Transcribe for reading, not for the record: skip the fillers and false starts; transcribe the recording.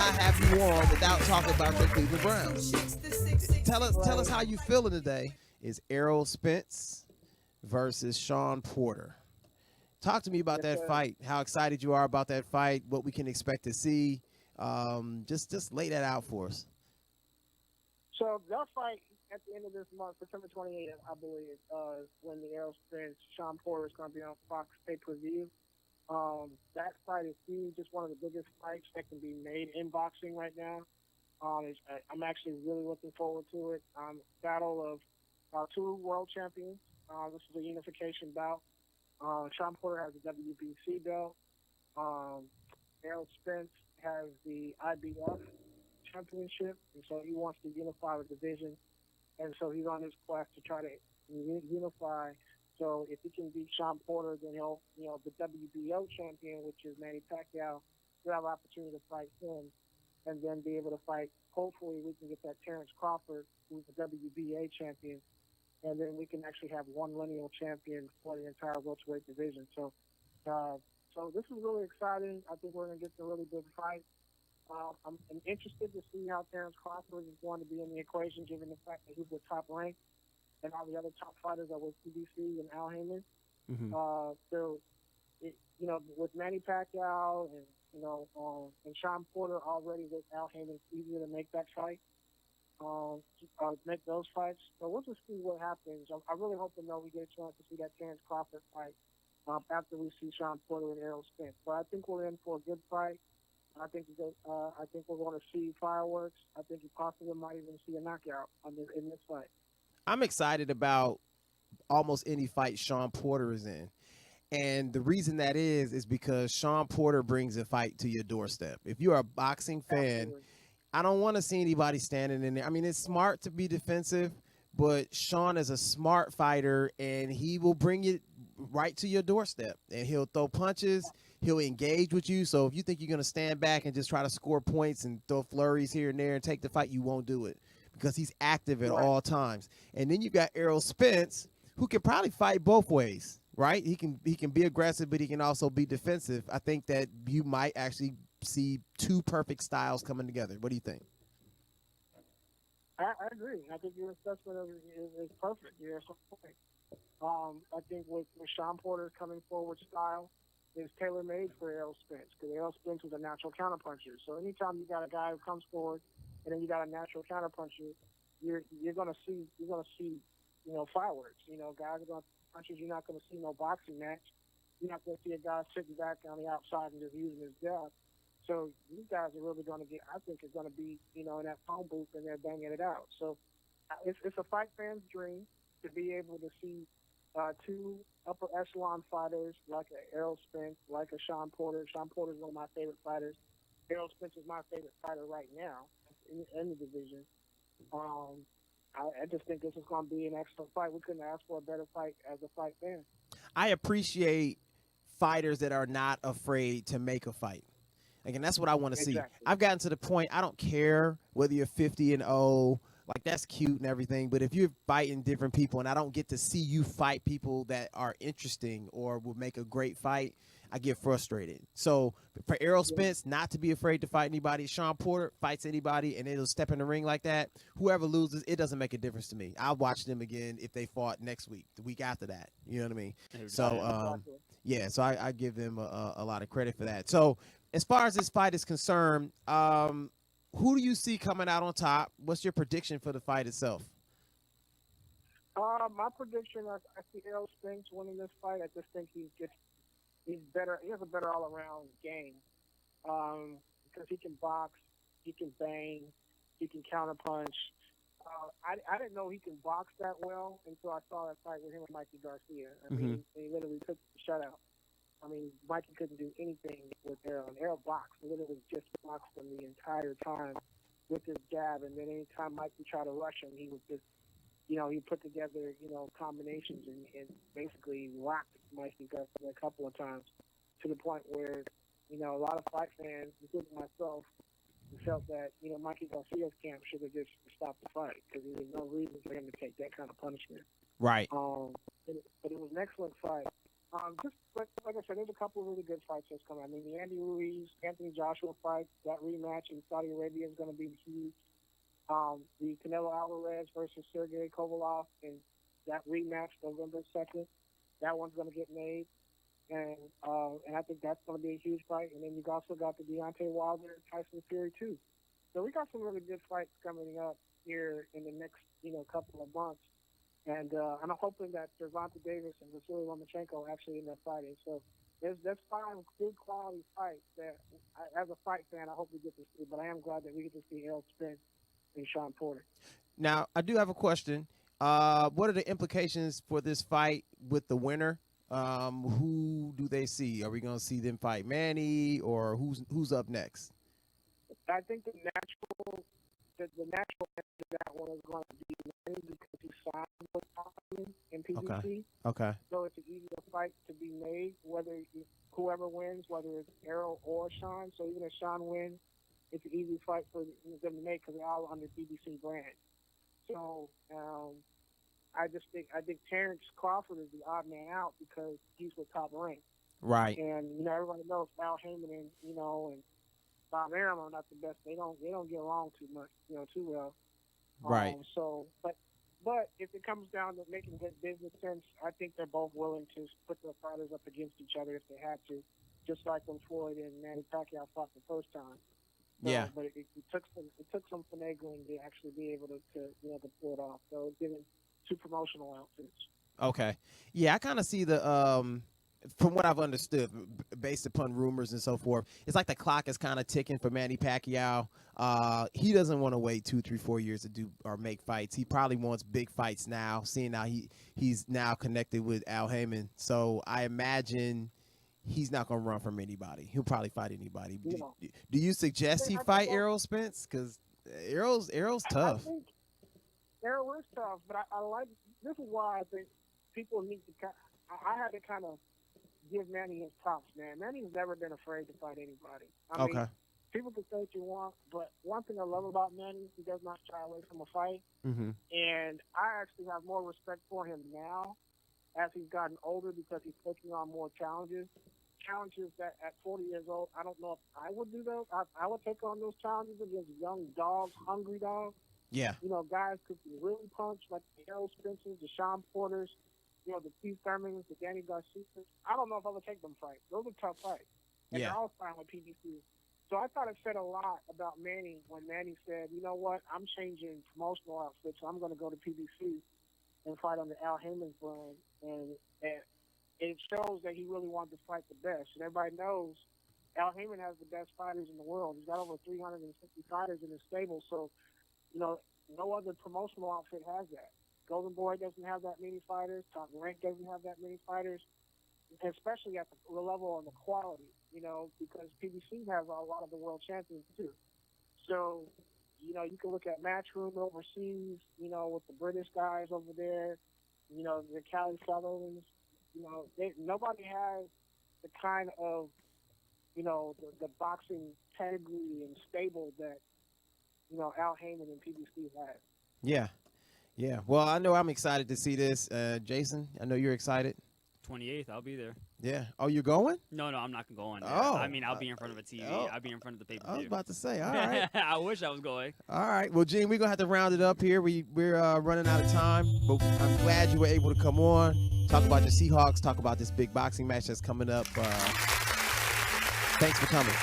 cannot have you on without talking about the Cleveland Browns. Tell us how you feeling today. Is Errol Spence versus Shawn Porter. Talk to me about that fight. How excited you are about that fight. What we can expect to see. Just lay that out for us. So that fight at the end of this month, September 28th, I believe, is when the Errol Spence Shawn Porter is going to be on Fox pay-per-view. That fight is huge. It's one of the biggest fights that can be made in boxing right now. I'm actually really looking forward to it. Battle of two world champions. This is a unification bout. Shawn Porter has the WBC belt. Errol Spence has the IBF championship, and so he wants to unify the division. And so he's on his quest to try to unify. So if he can beat Shawn Porter, then he'll, the WBO champion, which is Manny Pacquiao, he'll have an opportunity to fight him, and then be able to fight. Hopefully, we can get that Terrence Crawford, who's the WBA champion, and then we can actually have one lineal champion for the entire welterweight division. So this is really exciting. I think we're going to get a really good fight. I'm interested to see how Terrence Crawford is going to be in the equation, given the fact that he's the top rank, and all the other top fighters are with CBC and Al Heyman. Mm-hmm. With Manny Pacquiao and Shawn Porter already with Al Heyman, it's easier to make that fight. Make those fights. So we'll just see what happens. I really hope we get a chance to see that Terrence Crawford fight after we see Shawn Porter and Errol Spence. But I think we're in for a good fight. I think we're going to see fireworks. I think you possibly might even see a knockout in this fight. I'm excited about almost any fight Shawn Porter is in. And the reason that is because Shawn Porter brings a fight to your doorstep. If you're a boxing fan, absolutely. I don't want to see anybody standing in there. I mean, it's smart to be defensive, but Shawn is a smart fighter, and he will bring it right to your doorstep. And he'll throw punches. He'll engage with you. So if you think you're going to stand back and just try to score points and throw flurries here and there and take the fight, you won't do it because he's active at all times. And then you got Errol Spence, who can probably fight both ways, right? He can be aggressive, but he can also be defensive. I think that you might actually see two perfect styles coming together. What do you think? I agree. I think your assessment of it is perfect. You're so point. I think with Shawn Porter's coming forward style is tailor-made for Errol Spence, because Errol Spence is a natural counterpuncher. So anytime you got a guy who comes forward and then you got a natural counterpuncher, you're gonna see fireworks. Guys are gonna punches. You're not gonna see no boxing match. You're not gonna see a guy sitting back on the outside and just using his jab. So these guys are really gonna get. I think it's gonna be in that phone booth and they're banging it out. So it's a fight fan's dream to be able to see two upper echelon fighters like a Errol Spence, like a Shawn Porter. Shawn Porter is one of my favorite fighters. Errol Spence is my favorite fighter right now in the division. I just think this is going to be an excellent fight. We couldn't ask for a better fight as a fight fan. I appreciate fighters that are not afraid to make a fight. Again, that's what I want to see. I've gotten to the point, I don't care whether you're 50-0, like that's cute and everything, but if you're fighting different people and I don't get to see you fight people that are interesting or will make a great fight, I get frustrated. So for Errol Spence not to be afraid to fight anybody, Shawn Porter fights anybody and it'll step in the ring like that, whoever loses, it doesn't make a difference to me. I'll watch them again if they fought next week, the week after that. You know what I mean? So, so I give them a lot of credit for that. So as far as this fight is concerned, who do you see coming out on top? What's your prediction for the fight itself? My prediction, I see Errol Spence winning this fight. I just think he's better. He has a better all-around game because he can box, he can bang, he can counterpunch. I didn't know he can box that well until I saw that fight with him and Mikey Garcia. I mean, he literally took the shutout. I mean, Mikey couldn't do anything with Errol. And Errol boxed, literally just boxed him the entire time with his jab. And then anytime Mikey tried to rush him, he would just, he put together, combinations and basically rocked Mikey Garcia a couple of times to the point where, a lot of fight fans, including myself, felt that, Mikey Garcia's camp should have just stopped the fight because there was no reason for him to take that kind of punishment. Right. But it was an excellent fight. Just like I said, there's a couple of really good fights that's coming. I mean, the Andy Ruiz, Anthony Joshua fight, that rematch in Saudi Arabia is going to be huge. The Canelo Alvarez versus Sergey Kovalev, and that rematch November 2nd, that one's going to get made. And I think that's going to be a huge fight. And then you've also got the Deontay Wilder, Tyson Fury too. So we got some really good fights coming up here in the next, couple of months. And I'm hoping that Gervonta Davis and Vasily Lomachenko actually end up fighting. So there's 5 good quality fights that, as a fight fan, I hope we get to see. But I am glad that we get to see Errol Spence and Shawn Porter. Now, I do have a question. What are the implications for this fight with the winner? Who do they see? Are we going to see them fight Manny, or who's up next? I think the natural answer to that one is going to be Manny, because he signed with Austin in PBC. Okay. So it's an easier fight to be made, whoever wins, whether it's Errol or Shawn. So even if Shawn wins, it's an easy fight for them to make because they're all under PBC brand. So I think Terrence Crawford is the odd man out because he's with Top Rank. Right. And everybody knows Al Heyman and Bob Arum are not the best. They don't get along too much, too well. Right. But if it comes down to making good business sense, I think they're both willing to put their fighters up against each other if they had to, just like when Floyd and Manny Pacquiao fought the first time. So, yeah. But it took some finagling to actually be able to pull it off. So it's given 2 promotional outfits. Okay. Yeah, I kind of see the from what I've understood, based upon rumors and so forth, it's like the clock is kind of ticking for Manny Pacquiao. He doesn't want to wait 2, 3, 4 years to do or make fights. He probably wants big fights now, seeing how he's now connected with Al Heyman. So I imagine he's not going to run from anybody. He'll probably fight anybody. No. Do you suggest he fight Errol Spence? Because Errol's tough. I think Errol is tough, but I like. This is why I think people need to. I had to kind of give Manny his props, man. Manny's never been afraid to fight anybody. I mean, people can say what you want, but one thing I love about Manny, he does not shy away from a fight. Mm-hmm. And I actually have more respect for him now as he's gotten older because he's taking on more challenges. Challenges that at 40 years old, I don't know if I would do those. I would take on those challenges against young dogs, hungry dogs. Yeah. Guys could be really punched, like the Errol Spencers, the Shawn Porters, the Steve Thurmans, the Danny Garcias. I don't know if I would take them fights. Those are tough fights. And they're all signed with PBC. So I thought it said a lot about Manny when Manny said, you know what, I'm changing promotional outfits, so I'm going to go to PBC and fight under Al Heyman's brand. And it shows that he really wanted to fight the best. And everybody knows Al Heyman has the best fighters in the world. He's got over 350 fighters in his stable. So, no other promotional outfit has that. Golden Boy doesn't have that many fighters. Top Rank doesn't have that many fighters, especially at the level and the quality, because PBC has a lot of the world champions too. So, you can look at Matchroom overseas, with the British guys over there, the Cali Sutherlands. Nobody has the kind of, the boxing pedigree and stable that, Al Heyman and PBC has. Yeah. Yeah. Well, I know I'm excited to see this. Jason, I know you're excited. 28th, I'll be there. Yeah. Oh, you're going? No, I'm not going. Oh. I mean, I'll be in front of a TV. I'll be in front of the pay-per-view. I was about to say, all right. I wish I was going. All right. Well, Gene, we're going to have to round it up here. We're running out of time, but I'm glad you were able to come on, talk about your Seahawks, talk about this big boxing match that's coming up. Thanks for coming.